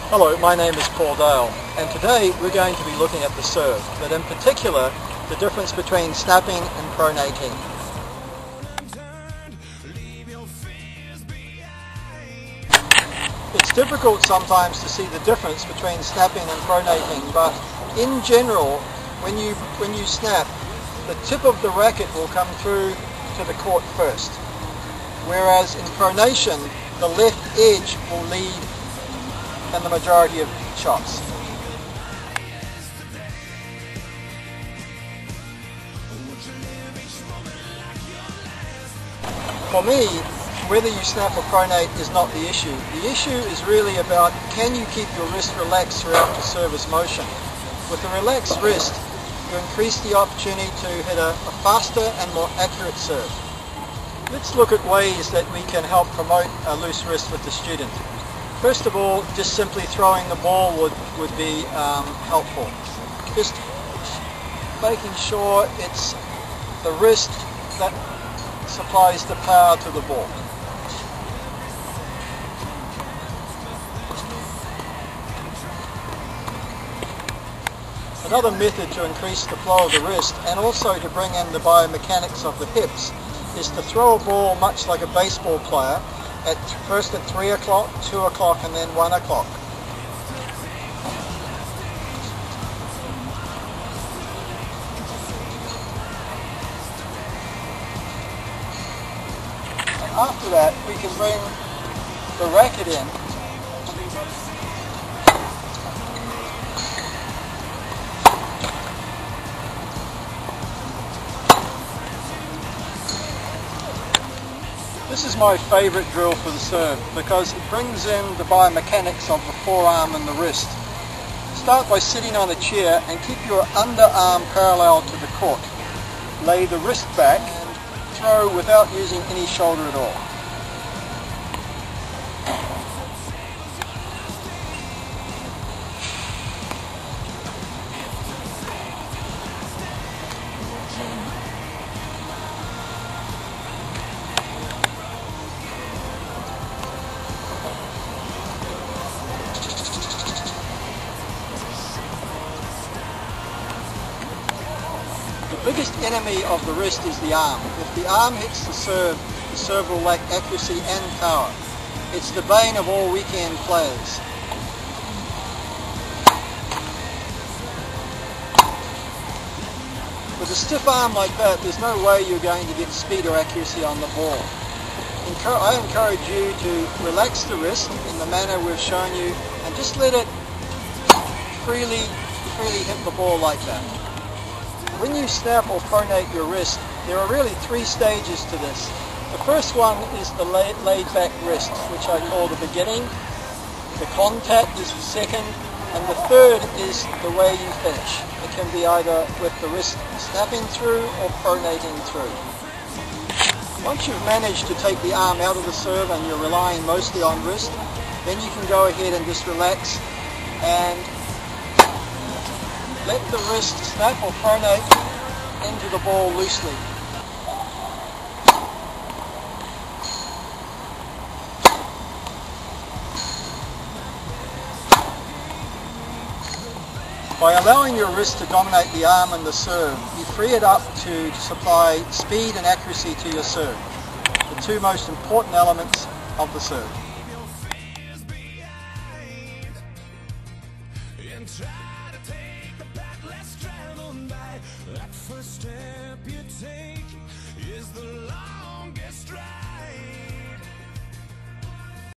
Hello, my name is Paul Dale, and today we're going to be looking at the serve, but in particular the difference between snapping and pronating. It's difficult sometimes to see the difference between snapping and pronating, but in general, when you snap, the tip of the racket will come through to the court first, whereas in pronation the left edge will lead in the majority of shots. For me, whether you snap or pronate is not the issue. The issue is really about, can you keep your wrist relaxed throughout the service motion? With a relaxed wrist, you increase the opportunity to hit a faster and more accurate serve. Let's look at ways that we can help promote a loose wrist with the student. First of all, just simply throwing the ball would be helpful. Just making sure it's the wrist that supplies the power to the ball. Another method to increase the flow of the wrist and also to bring in the biomechanics of the hips is to throw a ball much like a baseball player, first at 3 o'clock, 2 o'clock and then 1 o'clock. After that we can bring the racket in . This is my favourite drill for the serve because it brings in the biomechanics of the forearm and the wrist. Start by sitting on a chair and keep your underarm parallel to the court. Lay the wrist back and throw without using any shoulder at all. The biggest enemy of the wrist is the arm. If the arm hits the serve will lack accuracy and power. It's the bane of all weekend players. With a stiff arm like that, there's no way you're going to get speed or accuracy on the ball. I encourage you to relax the wrist in the manner we've shown you and just let it freely hit the ball like that. When you snap or pronate your wrist, there are really 3 stages to this. The first one is the laid back wrist, which I call the beginning. The contact is the second, and the third is the way you finish. It can be either with the wrist snapping through or pronating through. Once you've managed to take the arm out of the serve and you're relying mostly on wrist, then you can go ahead and just relax and let the wrist snap or pronate into the ball loosely. By allowing your wrist to dominate the arm and the serve, you free it up to supply speed and accuracy to your serve, the 2 most important elements of the serve. That first step you take is the life.